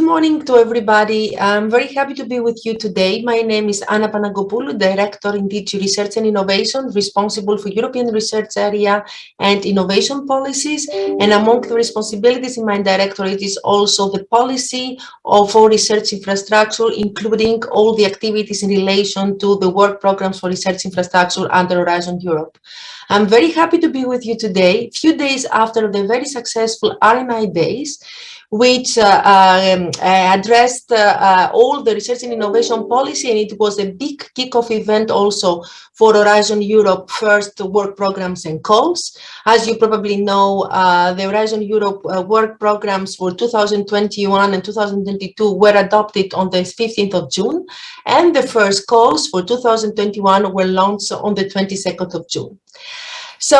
morning to everybody. I'm very happy to be with you today. My name is Anna Panagopoulou, Director in DG Research and Innovation, responsible for European Research Area and Innovation Policies. And among the responsibilities in my directorate is also the policy for research infrastructure, including all the activities in relation to the work programs for research infrastructure under Horizon Europe. I'm very happy to be with you today, a few days after the very successful RNI days, which addressed all the research and innovation policy, and it was a big kickoff event also for Horizon Europe first work programs and calls. As you probably know, the Horizon Europe work programs for 2021 and 2022 were adopted on the 15th of June, and the first calls for 2021 were launched on the 22nd of June. So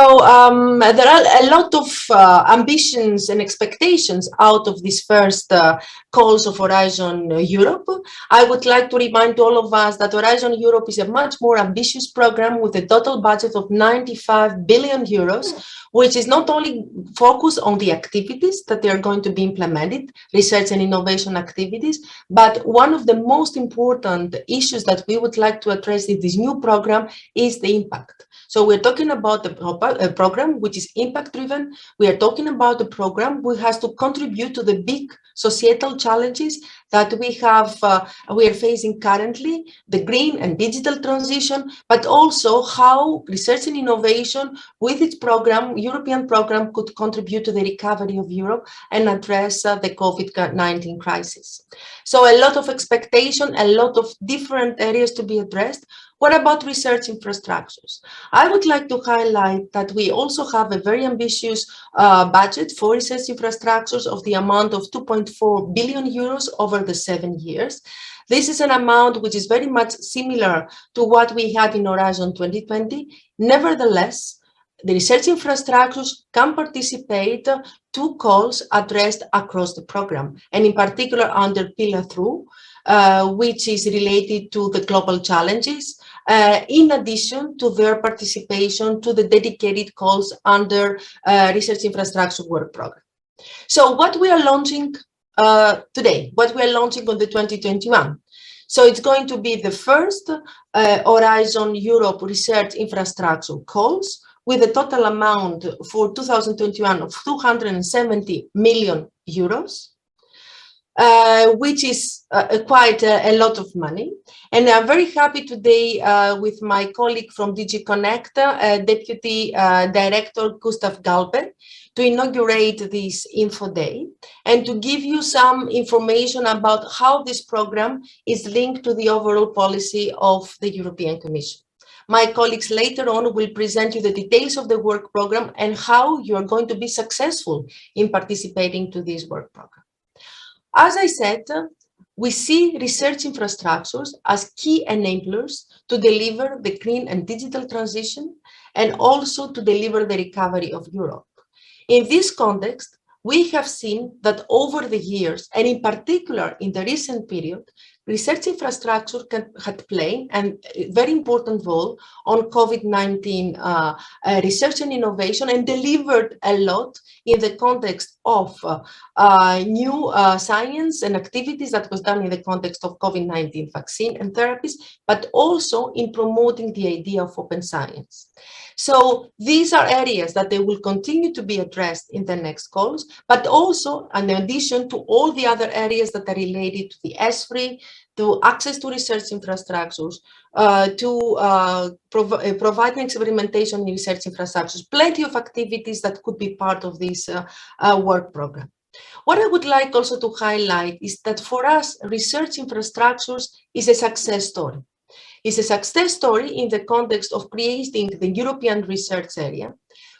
there are a lot of ambitions and expectations out of these first calls of Horizon Europe. I would like to remind all of us that Horizon Europe is a much more ambitious program with a total budget of 95 billion euros, which is not only focused on the activities that they are going to be implemented, research and innovation activities, but one of the most important issues that we would like to address in this new program is the impact. So we're talking about a program which is impact driven. We are talking about a program which has to contribute to the big societal challenges that we are facing currently, the green and digital transition, but also how research and innovation with its program, European program, could contribute to the recovery of Europe and address the COVID-19 crisis. So a lot of expectation, a lot of different areas to be addressed. What about research infrastructures? I would like to highlight that we also have a very ambitious budget for research infrastructures of the amount of 2.4 billion euros over the 7 years. This is an amount which is very much similar to what we had in Horizon 2020. Nevertheless, the research infrastructures can participate to calls addressed across the program, and in particular under Pillar 2, which is related to the global challenges, in addition to their participation to the dedicated calls under research infrastructure work program. So what we are launching today, what we are launching on the 2021. So it's going to be the first Horizon Europe research infrastructure calls with a total amount for 2021 of 270 million euros. Which is quite a lot of money. And I'm very happy today with my colleague from DG Connect, Deputy Director Gustav Galpe, to inaugurate this Info Day and to give you some information about how this program is linked to the overall policy of the European Commission. My colleagues later on will present you the details of the work program and how you are going to be successful in participating to this work program. As I said, we see research infrastructures as key enablers to deliver the green and digital transition and also to deliver the recovery of Europe. In this context, we have seen that over the years, and in particular in the recent period, research infrastructure had played a very important role on COVID-19 research and innovation and delivered a lot in the context of new science and activities that was done in the context of COVID-19 vaccine and therapies, but also in promoting the idea of open science. So these are areas that they will continue to be addressed in the next calls, but also in addition to all the other areas that are related to the ESFRI, to access to research infrastructures, to providing experimentation in research infrastructures, plenty of activities that could be part of this work program. What I would like also to highlight is that for us, research infrastructures is a success story. It's a success story in the context of creating the European research area,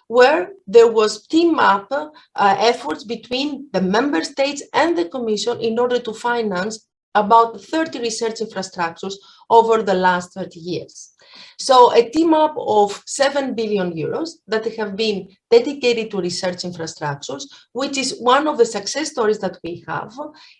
where there was team-up efforts between the member states and the Commission in order to finance about 30 research infrastructures over the last 30 years. So a team-up of 7 billion euros that have been dedicated to research infrastructures, which is one of the success stories that we have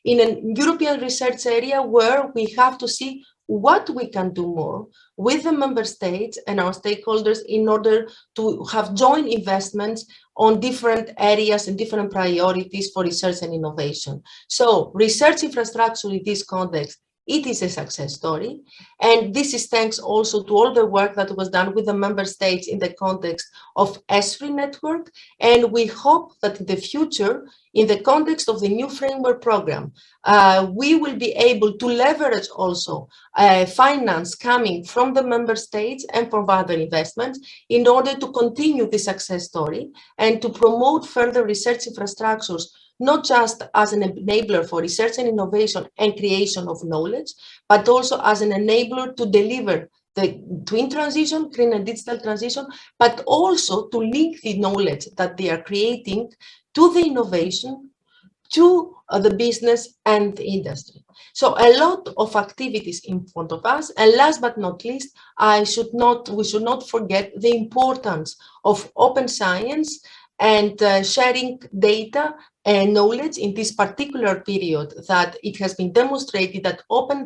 in a European research area where we have to see what we can do more with the member states and our stakeholders in order to have joint investments on different areas and different priorities for research and innovation. So research infrastructure in this context, it is a success story. And this is thanks also to all the work that was done with the member states in the context of ESFRI network. And we hope that in the future, in the context of the new framework program, we will be able to leverage also finance coming from the member states and from other investments in order to continue the success story and to promote further research infrastructures, not just as an enabler for research and innovation and creation of knowledge, but also as an enabler to deliver the twin transition, green and digital transition, but also to link the knowledge that they are creating to the innovation, to the business and the industry. So a lot of activities in front of us. And last but not least, we should not forget the importance of open science and sharing data and knowledge in this particular period, that it has been demonstrated that open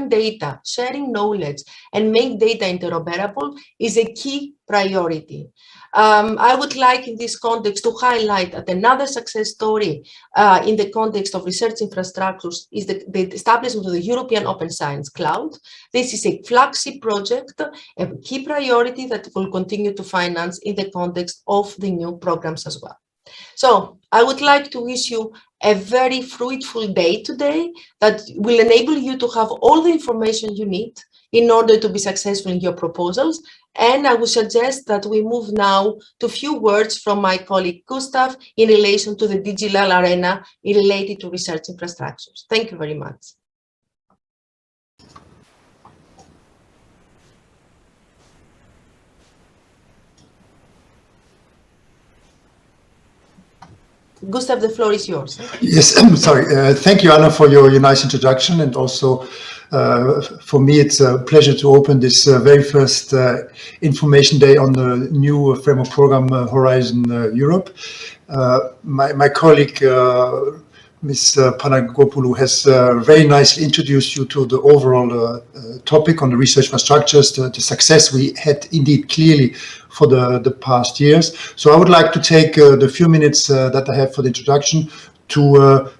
data, sharing knowledge and make data interoperable is a key priority. I would like in this context to highlight that another success story in the context of research infrastructures is the establishment of the European Open Science Cloud. This is a flagship project, a key priority that will continue to finance in the context of the new programs as well. So I would like to wish you a very fruitful day today that will enable you to have all the information you need in order to be successful in your proposals. And I would suggest that we move now to a few words from my colleague Gustav in relation to the digital arena related to research infrastructures. Thank you very much. Gustav, the floor is yours. Yes, sorry. Thank you, Anna, for your nice introduction. And also, for me, it's a pleasure to open this very first information day on the new framework program, Horizon Europe. My colleague, Ms. Panagopoulou, has very nicely introduced you to the overall topic on the research infrastructures, the success we had indeed clearly for the past years. So I would like to take the few minutes that I have for the introduction to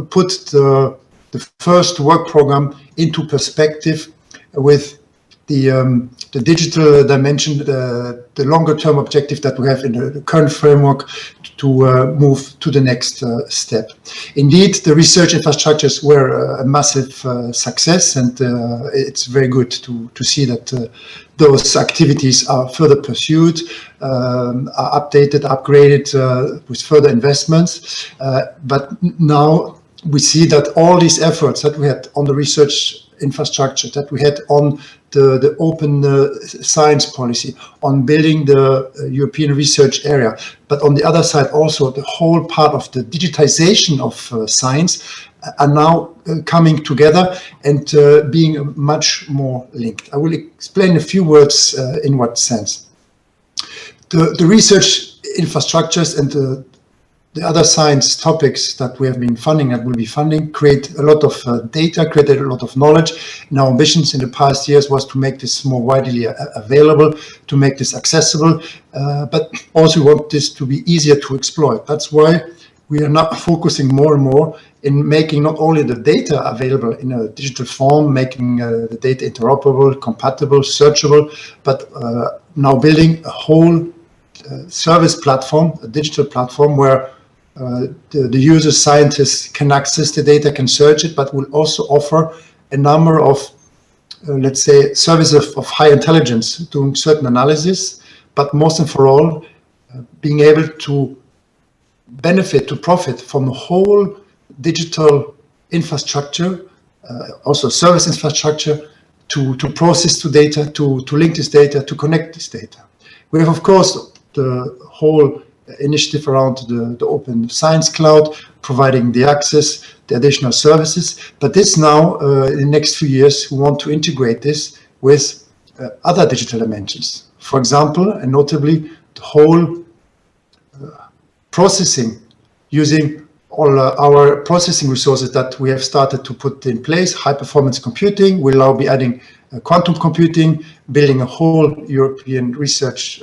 put the first work program into perspective with the digital dimension, the longer term objective that we have in the current framework to move to the next step. Indeed, the research infrastructures were a massive success, and it's very good to see that those activities are further pursued, are updated, upgraded with further investments. But now we see that all these efforts that we had on the research infrastructure, that we had on the open science policy, on building the European research area, but on the other side also the whole part of the digitization of science are now coming together and being much more linked. I will explain a few words in what sense. The research infrastructures and the other science topics that we have been funding and will be funding create a lot of data, created a lot of knowledge. And our ambitions in the past years was to make this more widely available, to make this accessible, but also we want this to be easier to exploit. That's why we are now focusing more and more in making not only the data available in a digital form, making the data interoperable, compatible, searchable, but now building a whole service platform, a digital platform where the users, scientists can access the data, can search it, but will also offer a number of, let's say, services of high intelligence, doing certain analysis, but most and for all, being able to benefit, to profit from the whole digital infrastructure, also service infrastructure, to process the data, to link this data, to connect this data. We have, of course, the whole initiative around the Open Science Cloud, providing the access, the additional services. But this now, in the next few years, we want to integrate this with other digital dimensions. For example, and notably, the whole processing using all our processing resources that we have started to put in place, high performance computing. We'll now be adding quantum computing, building a whole European research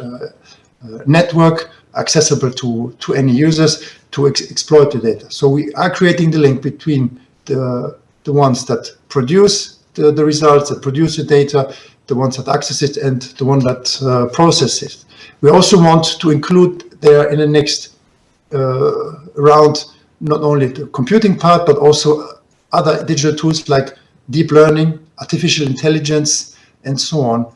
network accessible to any users to exploit the data. So we are creating the link between the ones that produce the results, that produce the data, the ones that access it, and the one that process it. We also want to include there in the next round not only the computing part, but also other digital tools like deep learning, artificial intelligence, and so on,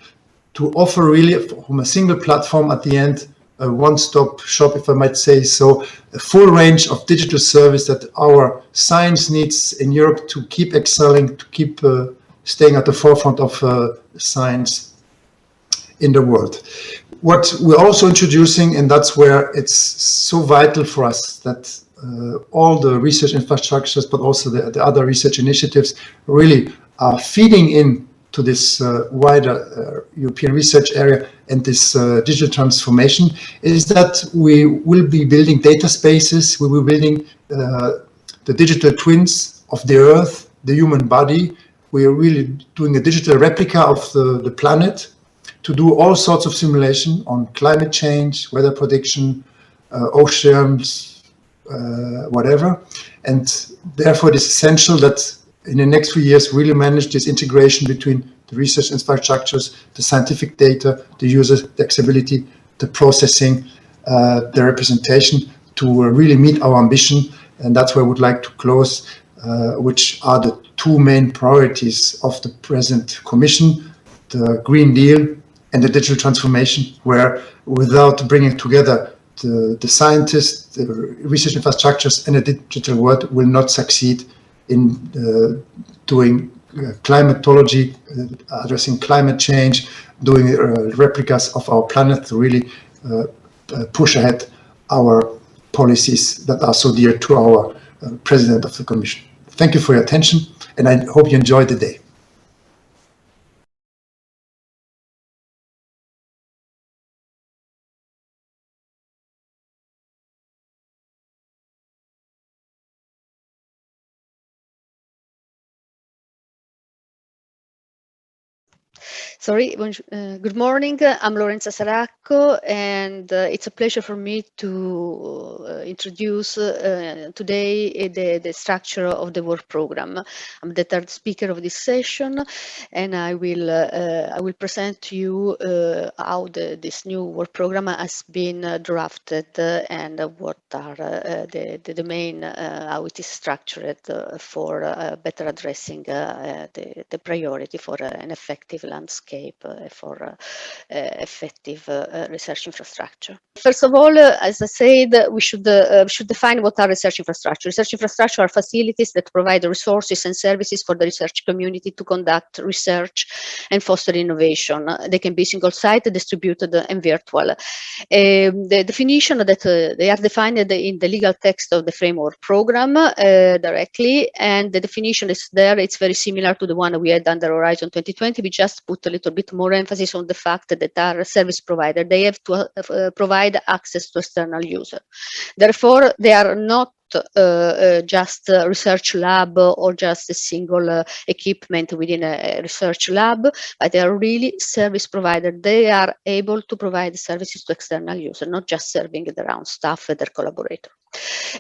to offer really from a single platform at the end, a one-stop shop, if I might say so, a full range of digital service that our science needs in Europe to keep excelling, to keep staying at the forefront of science in the world. What we're also introducing, and that's where it's so vital for us that all the research infrastructures, but also the other research initiatives really are feeding in to this wider European research area and this digital transformation, is that we will be building data spaces, we will be building the digital twins of the Earth, the human body. We are really doing a digital replica of the planet to do all sorts of simulation on climate change, weather prediction, oceans, whatever. And therefore it is essential that in the next few years really manage this integration between the research infrastructures, the scientific data, the users, the accessibility, the processing, the representation to really meet our ambition. And that's where I would like to close, which are the two main priorities of the present Commission, the Green Deal and the digital transformation, where without bringing together the scientists, the research infrastructures and the digital world will not succeed in doing climatology, addressing climate change, doing replicas of our planet to really push ahead our policies that are so dear to our President of the Commission. Thank you for your attention, and I hope you enjoyed the day. Sorry, good morning. I'm Lorenza Saracco, and it's a pleasure for me to introduce today the structure of the work program. I'm the third speaker of this session, and I will present to you how this new work program has been drafted and what are the main how it is structured for better addressing the priority for an effective landscape for effective research infrastructure. First of all, as I said, we should define what are research infrastructure. Research infrastructure are facilities that provide resources and services for the research community to conduct research and foster innovation. They can be single-site, distributed, and virtual. The definition that they are defined in the legal text of the framework program directly, and the definition is there. It's very similar to the one we had under Horizon 2020. We just put a little bit more emphasis on the fact that our service provider, they have to provide access to external users. Therefore, they are not just a research lab or just a single equipment within a research lab, but they are really service provider. They are able to provide services to external users, not just serving their own staff and their collaborators.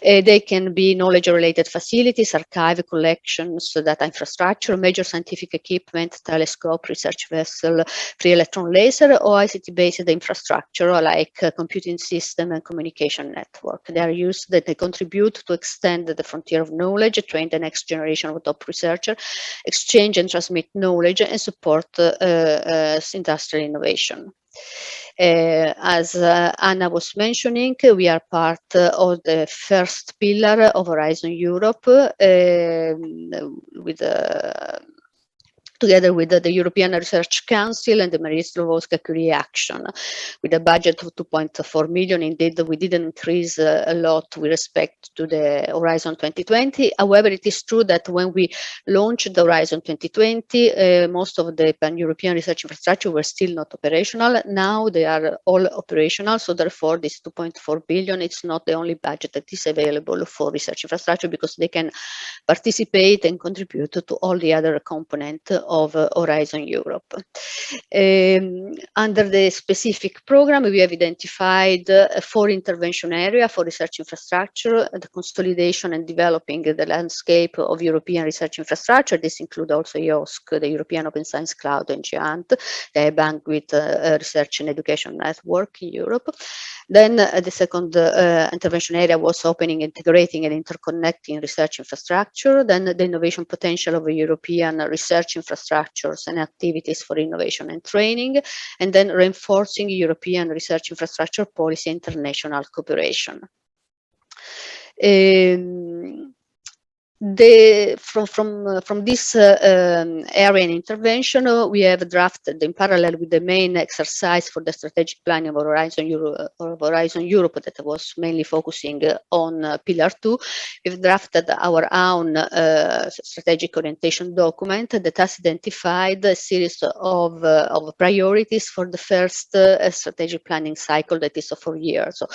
They can be knowledge-related facilities, archive collections, data infrastructure, major scientific equipment, telescope, research vessel, free electron laser, or ICT-based infrastructure like computing system and communication network. They are used, that they contribute to extend the frontier of knowledge, train the next generation of top researchers, exchange and transmit knowledge, and support industrial innovation. As Anna was mentioning, we are part of the first pillar of Horizon Europe with together with the European Research Council and the Marie Slowowska-Curie Action, with a budget of 2.4 million. Indeed, we didn't increase a lot with respect to the Horizon 2020. However, it is true that when we launched the Horizon 2020, most of the pan-European research infrastructure were still not operational. Now they are all operational, so therefore this 2.4 billion, it's not the only budget that is available for research infrastructure, because they can participate and contribute to all the other components of Horizon Europe. Under the specific program, we have identified 4 intervention areas for research infrastructure: the consolidation and developing the landscape of European research infrastructure. This includes also EOSC, the European Open Science Cloud, and GEANT, the bandwidth research and education network in Europe. Then the second intervention area was opening, integrating, and interconnecting research infrastructure. Then the innovation potential of European research infrastructures and activities for innovation and training, and then reinforcing European research infrastructure policy and international cooperation. From this area and intervention, we have drafted in parallel with the main exercise for the strategic planning of Horizon Europe that was mainly focusing on Pillar 2. We've drafted our own strategic orientation document that has identified a series of priorities for the first strategic planning cycle, that is 4 years. So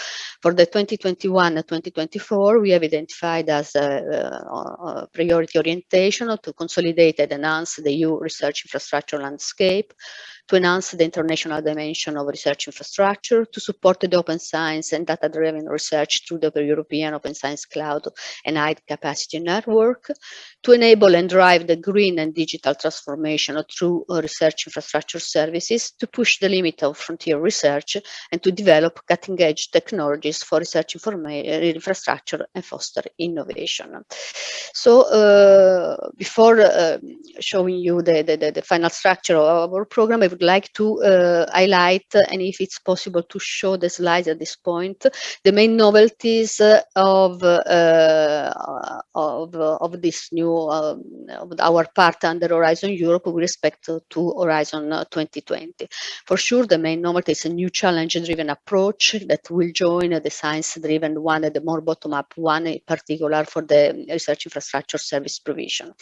for the 2021-2024, we have identified as priority orientation to consolidate and enhance the EU research infrastructure landscape, to enhance the international dimension of research infrastructure, to support the open science and data-driven research through the European Open Science Cloud and high capacity network, to enable and drive the green and digital transformation through research infrastructure services, to push the limit of frontier research, and to develop cutting-edge technologies for research infrastructure and foster innovation. So before showing you the final structure of our program, I would like to highlight, and if it's possible to show the slides at this point, the main novelties of this new, of our part under Horizon Europe with respect to Horizon 2020. For sure, the main novelty is a new challenge-driven approach that will join the science-driven one and the more bottom-up one, in particular for the research infrastructure service provision.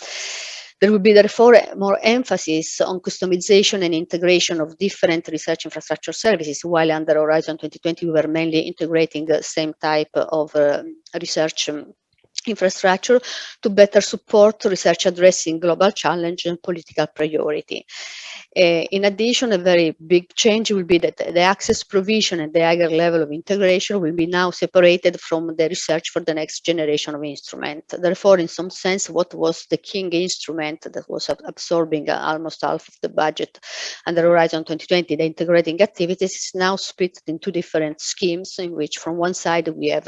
There will be therefore more emphasis on customization and integration of different research infrastructure services, while under Horizon 2020 we were mainly integrating the same type of research infrastructure to better support research addressing global challenge and political priority. In addition, a very big change will be that the access provision and the higher level of integration will be now separated from the research for the next generation of instrument. Therefore, in some sense, what was the king instrument that was absorbing almost half of the budget under Horizon 2020, the integrating activities, is now split in 2 different schemes, in which from one side we have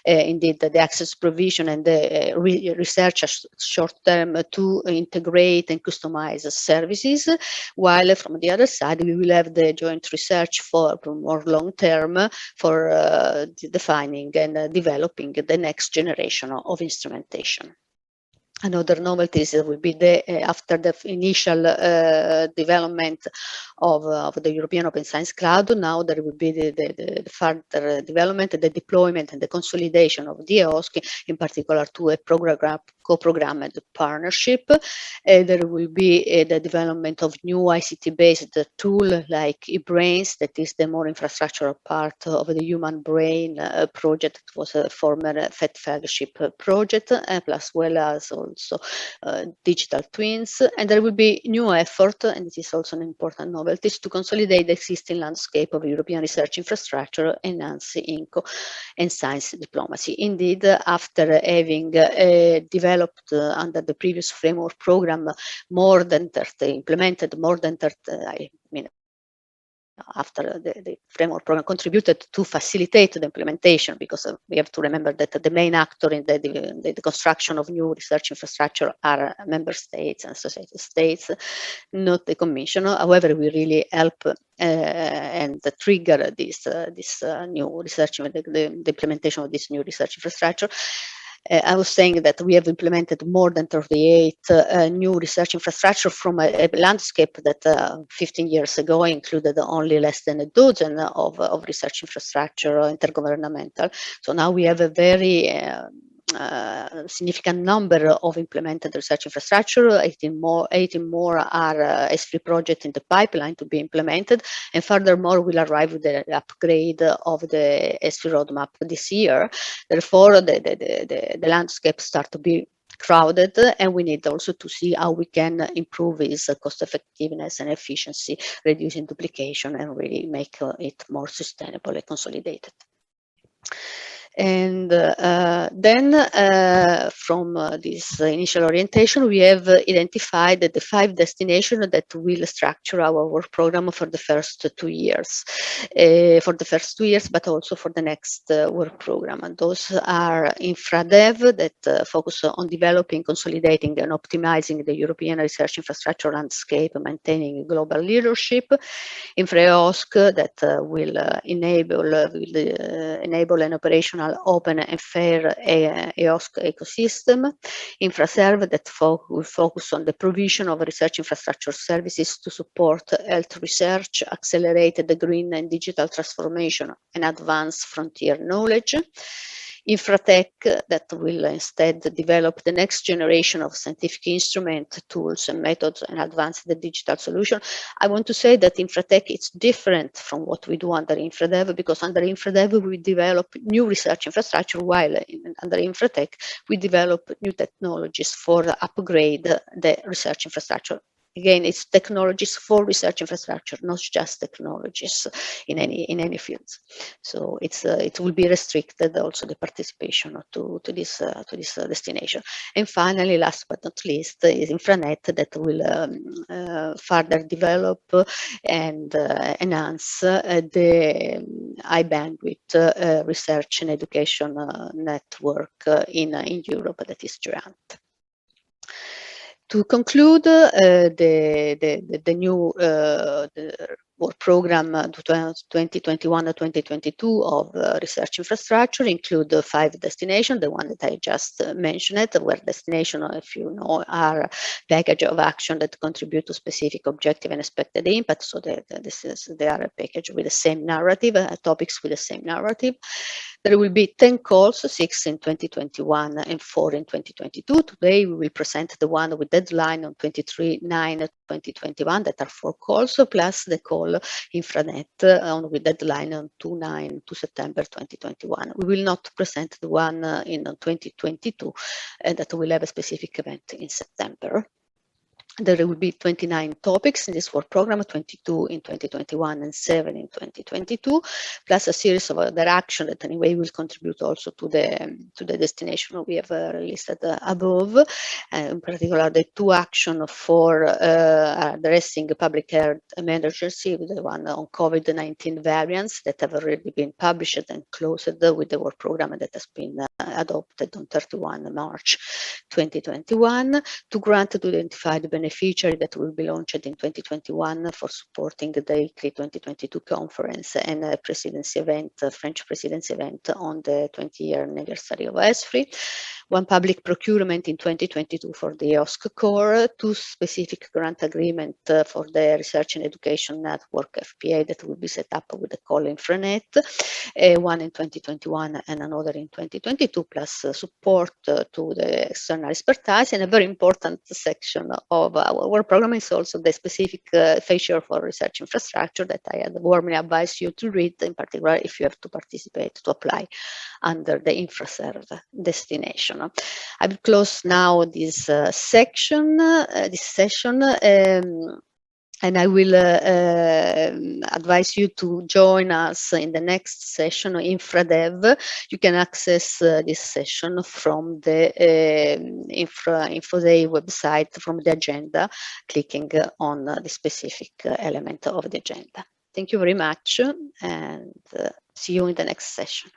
indeed the access provision and the research short term to integrate and customize services, while from the other side we will have the joint research for more long term for defining and developing the next generation of instrumentation. Another novelty will be after the initial development of the European Open Science Cloud. Now there will be the further development, the deployment, and the consolidation of the EOSC, in particular to a co-programmed partnership. There will be the development of new ICT-based tool like eBrains, that is the more infrastructural part of the human brain project. It was a former FET flagship project, as well as also digital twins. And there will be new effort, and this is also an important novelty, to consolidate the existing landscape of European research infrastructure, enhance INCO and science diplomacy. Indeed, after having developed under the previous framework program implemented more than 30, after the framework program contributed to facilitate the implementation, because we have to remember that the main actor in the construction of new research infrastructure are member states and society states, not the Commission. However, we really help and trigger this new research, the implementation of this new research infrastructure. I was saying that we have implemented more than 38 new research infrastructure from a landscape that 15 years ago included only less than a dozen of research infrastructure intergovernmental. So now we have a very significant number of implemented research infrastructure. 18 more are S3 projects in the pipeline to be implemented, and furthermore will arrive with the upgrade of the S3 roadmap this year. Therefore, the landscape start to be crowded, and we need also to see how we can improve its cost effectiveness and efficiency, reducing duplication, and really make it more sustainable and consolidated. And then from this initial orientation, we have identified the 5 destinations that will structure our work program for the first 2 years. But also for the next work program. And those are InfraDev, that focus on developing, consolidating, and optimizing the European research infrastructure landscape, maintaining global leadership. InfraEOSC, that will enable an operational open and fair EOSC ecosystem. InfraServe, that will focus on the provision of research infrastructure services to support health research, accelerate the green and digital transformation, and advance frontier knowledge. InfraTech, that will instead develop the next generation of scientific instrument, tools, and methods, and advance the digital solution. I want to say that InfraTech is different from what we do under InfraDev, because under InfraDev we develop new research infrastructure, while under InfraTech we develop new technologies for upgrade the research infrastructure. Again, it's technologies for research infrastructure, not just technologies in any fields. So it will be restricted also the participation to this destination. And finally, last but not least, is InfraNet, that will further develop and enhance the high bandwidth research and education network in Europe, that is GEANT. To conclude, the new work program 2021-2022 of research infrastructure include 5 destinations. The one that I just mentioned, where destination, if you know, are package of action that contribute to specific objective and expected impact. So they are a package with the same narrative, topics with the same narrative. There will be 10 calls, 6 in 2021 and 4 in 2022. Today we will present the one with deadline on 23/9/2021, that are 4 calls, plus the call InfraNet with deadline on 2 September 2021. We will not present the one in 2022, that will have a specific event in September. There will be 29 topics in this work program, 22 in 2021 and 7 in 2022, plus a series of other actions that anyway will contribute also to the destination we have listed above. In particular, the 2 actions for addressing public health emergency, the one on COVID-19 variants that have already been published and closed with the work program that has been adopted on 31 March 2021, to grant to identify the beneficiary that will be launched in 2021 for supporting the ICLEI 2022 conference and a presidency event, a French presidency event on the 20-year anniversary of ESFRI. 1 public procurement in 2022 for the EOSC core, 2 specific grant agreement for the research and education network FPA that will be set up with the call InfraNet, 1 in 2021 and another in 2022, plus support to the external expertise. And a very important section of our work program is also the specific feature for research infrastructure that I had warmly advise you to read, in particular if you have to participate, to apply under the InfraServe destination. I will close now this session, and I will advise you to join us in the next session, InfraDev. You can access this session from the InfoDay website, from the agenda, clicking on the specific element of the agenda. Thank you very much, and see you in the next session.